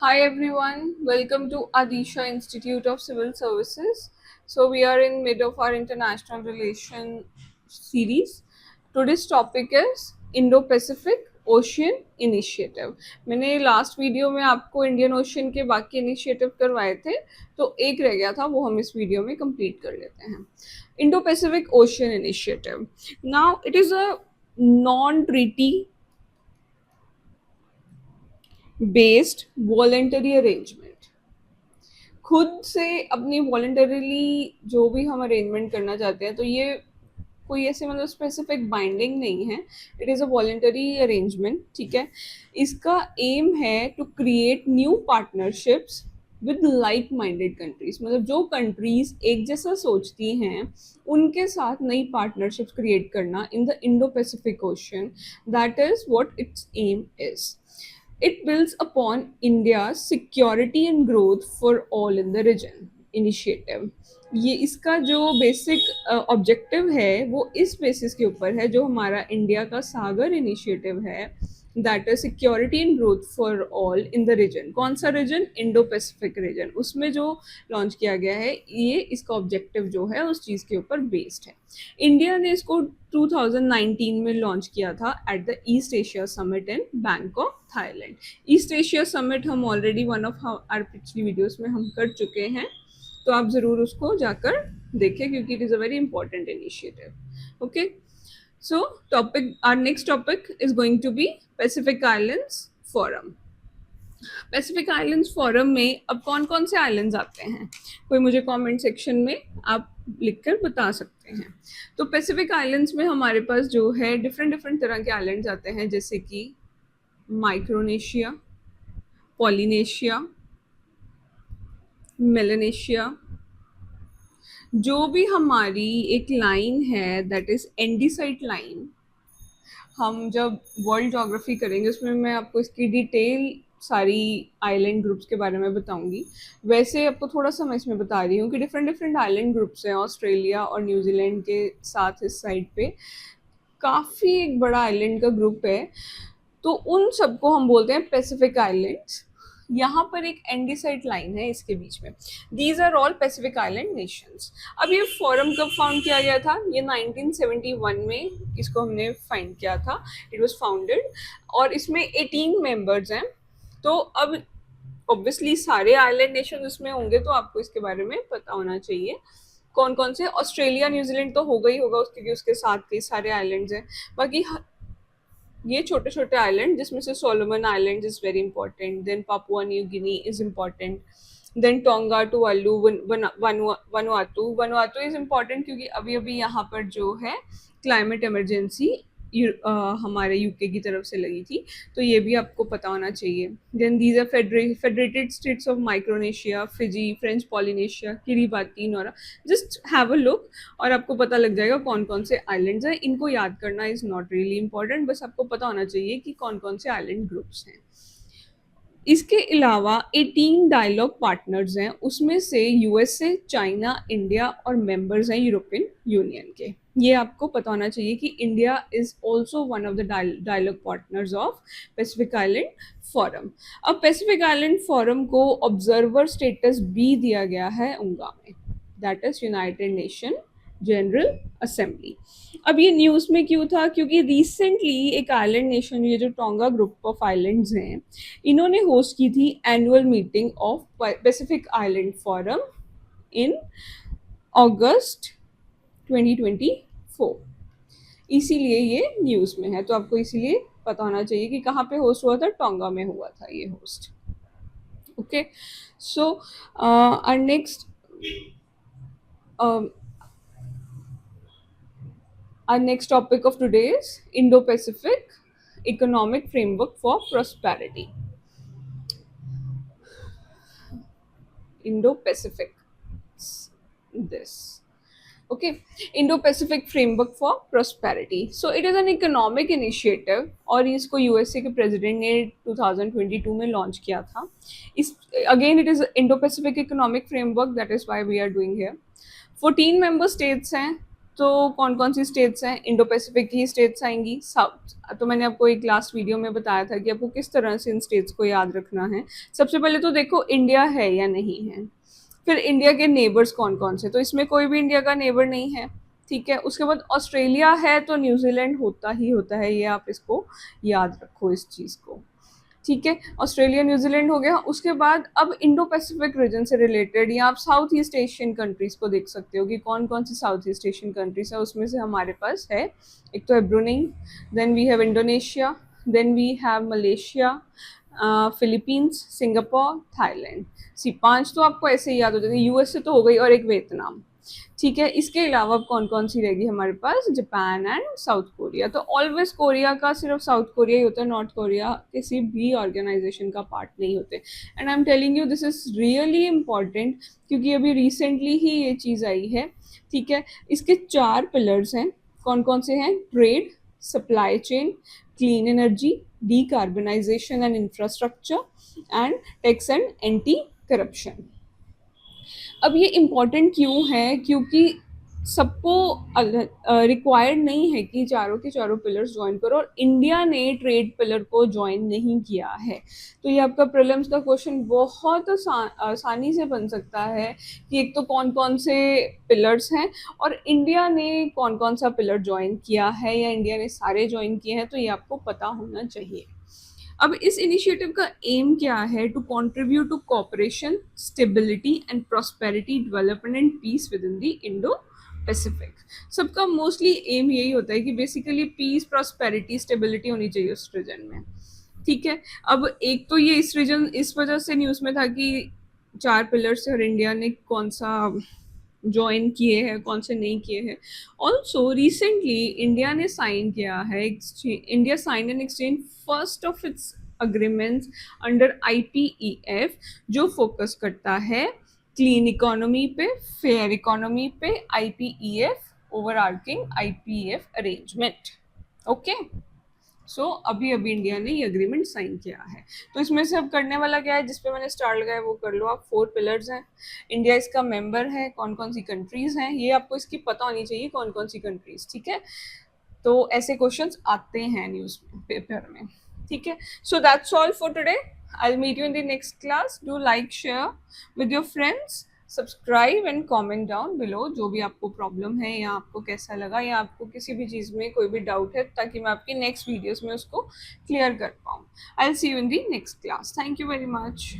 Hi everyone, welcome to Adisha Institute of Civil Services. So we are in mid of our international relation series. Today's topic is Indo-Pacific Ocean Initiative. मैंने last video में आपको Indian ocean के बाकी initiative करवाए थे, तो एक रह गया था, वो हम इस वीडियो में कंप्लीट कर लेते हैं. Indo-Pacific Ocean Initiative. Now it is a non-treaty based voluntary arrangement. खुद से अपनी वॉलेंटरीली जो भी हम अरेंजमेंट करना चाहते हैं, तो ये कोई ऐसे मतलब स्पेसिफिक बाइंडिंग नहीं है. It is a voluntary arrangement. ठीक है. इसका एम है to create new partnerships with like minded countries. मतलब जो कंट्रीज एक जैसा सोचती हैं उनके साथ नई पार्टनरशिप्स क्रिएट करना in the Indo Pacific ocean. That is what its aim is. It builds upon India's security and growth for all in the region initiative. ये इसका जो बेसिक ऑब्जेक्टिव है वो इस बेसिस के ऊपर है जो हमारा इंडिया का सागर इनिशिएटिव है, that is security and growth for all in the region. कौन सा रीजन? Indo Pacific region. उसमें जो लॉन्च किया गया है, ये इसका ऑब्जेक्टिव जो है उस चीज़ के ऊपर बेस्ड है. इंडिया ने इसको 2019 में लॉन्च किया था at the east Asia summit in Bangkok, Thailand. East Asia summit हम ऑलरेडी वन ऑफ आर पिछली वीडियोस में हम कर चुके हैं, तो आप ज़रूर उसको जाकर देखें क्योंकि it is a very important initiative. Okay. So our next topic is going to be Pacific Islands Forum. Pacific islands forum में अब कौन कौन से आइलैंड्स आते हैं, कोई मुझे कमेंट सेक्शन में आप लिखकर बता सकते हैं. तो पैसिफिक आइलैंड्स में हमारे पास जो है डिफरेंट डिफरेंट तरह के आइलैंड्स आते हैं, जैसे कि माइक्रोनेशिया, पॉलिनेशिया, मेलानेशिया. जो भी हमारी एक लाइन है दैट इज एंडीसाइट लाइन. हम जब वर्ल्ड ज्योग्राफी करेंगे उसमें मैं आपको इसकी डिटेल सारी आइलैंड ग्रुप्स के बारे में बताऊंगी. वैसे आपको थोड़ा सा मैं इसमें बता रही हूँ कि डिफरेंट डिफरेंट आइलैंड ग्रुप्स हैं ऑस्ट्रेलिया और न्यूजीलैंड के साथ. इस साइड पे काफ़ी एक बड़ा आइलैंड का ग्रुप है, तो उन सबको हम बोलते हैं पैसिफिक आइलैंड्स. यहाँ पर एक एंडीसाइट लाइन है इसके बीच में. These are all Pacific island nations. अब ये फोरम कब फाउंड किया गया था? ये 1971 में इसको हमने फाइंड किया था. इट वाज फाउंडेड और इसमें 18 मेंबर्स हैं. तो अब ऑब्वियसली सारे आइलैंड नेशन इसमें होंगे, तो आपको इसके बारे में पता होना चाहिए कौन कौन से. ऑस्ट्रेलिया न्यूजीलैंड तो होगा ही होगा उसके, उसके साथ कई सारे आइलैंड्स हैं. बाकी ये छोटे छोटे आइलैंड जिसमें से Solomon island is very important, then Papua New Guinea is important, then Tonga, Tuvalu, Vanuatu. Vanuatu is important क्योंकि अभी अभी यहाँ पर जो है क्लाइमेट इमरजेंसी हमारे यूके की तरफ से लगी थी, तो ये भी आपको पता होना चाहिए. Then these are Federated States of Micronesia, Fiji, French Polynesia, Kiribati, Nauru. Just have a look और आपको पता लग जाएगा कौन कौन से आइलैंड्स हैं. इनको याद करना इज नॉट रियली इंपॉर्टेंट, बस आपको पता होना चाहिए कि कौन कौन से आइलैंड ग्रुप्स हैं. इसके अलावा 18 डायलॉग पार्टनर्स हैं, उसमें से यूएसए, चाइना, इंडिया और मेंबर्स हैं यूरोपियन यूनियन के. ये आपको पता होना चाहिए कि India is also one of the dialogue partners of Pacific island Forum. अब पैसिफिक आइलैंड फोरम को ऑब्जर्वर स्टेटस भी दिया गया है उंगा में, that is United Nation General Assembly. अब ये न्यूज़ में क्यों था? क्योंकि रिसेंटली एक आइलैंड नेशन, ये जो टोंगा ग्रुप ऑफ आइलैंड्स हैं, इन्होंने होस्ट की थी annual meeting of Pacific island forum in August 2024. इसीलिए ये न्यूज़ में है, तो आपको इसीलिए पता होना चाहिए कि कहाँ पे होस्ट हुआ था. टोंगा में हुआ था ये host. Okay. So our next our next topic of today is Indo-Pacific Economic Framework for Prosperity. Indo-Pacific. This. Okay. Indo-Pacific Framework for Prosperity. So it is an economic initiative और इसको यूएसए के president ने 2022 में launch किया था. इस again it is Indo-Pacific Economic Framework, that is why we are doing here. 14 member states हैं, तो कौन कौन सी स्टेट्स हैं, इंडो पैसिफिक की स्टेट्स आएंगी। साउथ तो मैंने आपको एक लास्ट वीडियो में बताया था कि आपको किस तरह से इन स्टेट्स को याद रखना है। सबसे पहले तो देखो इंडिया है या नहीं है, फिर इंडिया के नेबर्स कौन कौन से, तो इसमें कोई भी इंडिया का नेबर नहीं है, ठीक है। उसके बाद ऑस्ट्रेलिया है तो न्यूजीलैंड होता है, ये आप इसको याद रखो इस चीज़ को, ठीक है। ऑस्ट्रेलिया न्यूजीलैंड हो गया। उसके बाद अब इंडो पैसिफिक रीजन से रिलेटेड या आप साउथ ईस्ट एशियन कंट्रीज को देख सकते हो कि कौन कौन सी साउथ ईस्ट एशियन कंट्रीज है। उसमें से हमारे पास है, एक तो है Brunei, then we have Indonesia, then we have Malaysia, Philippines, Singapore, Thailand. सी 5 तो आपको ऐसे ही याद हो जाएंगे, यूएसए तो हो गई, और एक वियतनाम, ठीक है। इसके अलावा कौन कौन सी रहेगी हमारे पास, जापान एंड साउथ कोरिया। तो ऑलवेज कोरिया का सिर्फ साउथ कोरिया ही होता है, नॉर्थ कोरिया किसी भी ऑर्गेनाइजेशन का पार्ट नहीं होते। And I am telling you this is really important, क्योंकि अभी रिसेंटली ही ये चीज़ आई है, ठीक है। इसके 4 पिलर्स हैं, कौन कौन से हैं, trade, supply chain, clean energy, decarbonisation and infrastructure, and tax and anti corruption. अब ये इम्पॉर्टेंट क्यों है, क्योंकि सबको रिक्वायर्ड नहीं है कि चारों के चारों पिलर्स ज्वाइन करो, और इंडिया ने ट्रेड पिलर को ज्वाइन नहीं किया है। तो ये आपका प्रीलिम्स का क्वेश्चन बहुत आसानी से बन सकता है कि एक तो कौन कौन से पिलर्स हैं और इंडिया ने कौन कौन सा पिलर ज्वाइन किया है, या इंडिया ने सारे ज्वाइन किए हैं, तो ये आपको पता होना चाहिए। अब इस इनिशिएटिव का एम क्या है, to contribute to cooperation, stability and prosperity, development and peace within the Indo Pacific. सबका मोस्टली एम यही होता है कि बेसिकली पीस, प्रॉस्पेरिटी, स्टेबिलिटी होनी चाहिए उस रीजन में, ठीक है। अब एक तो ये इस रीजन इस वजह से न्यूज़ में था कि 4 पिलर्स और इंडिया ने कौन सा ज्वाइन किए हैं, कौन से नहीं किए हैं। ऑल्सो रिसेंटली इंडिया ने साइन किया है, India sign and exchange first of its agreements under IPEF, जो फोकस करता है क्लीन इकोनॉमी पे, फेयर इकोनॉमी पे, IPEF overarching IPEF arrangement, okay. So अभी अभी इंडिया ने ये अग्रीमेंट साइन किया है। तो इसमें से अब करने वाला क्या है, जिसपे मैंने स्टार लगाया वो कर लो आप। 4 पिलर्स हैं, इंडिया इसका मेंबर है, कौन कौन सी कंट्रीज हैं ये आपको इसकी पता होनी चाहिए, कौन कौन सी कंट्रीज, ठीक है। तो ऐसे क्वेश्चंस आते हैं न्यूज़ पेपर में, ठीक है। So that's all for today, I will meet you in the next class. Do like, share with your friends, subscribe and comment down below जो भी आपको प्रॉब्लम है, या आपको कैसा लगा, या आपको किसी भी चीज़ में कोई भी डाउट है, ताकि मैं आपकी नेक्स्ट वीडियोस में उसको क्लियर कर पाऊँ। I will see you in the next class. Thank you very much.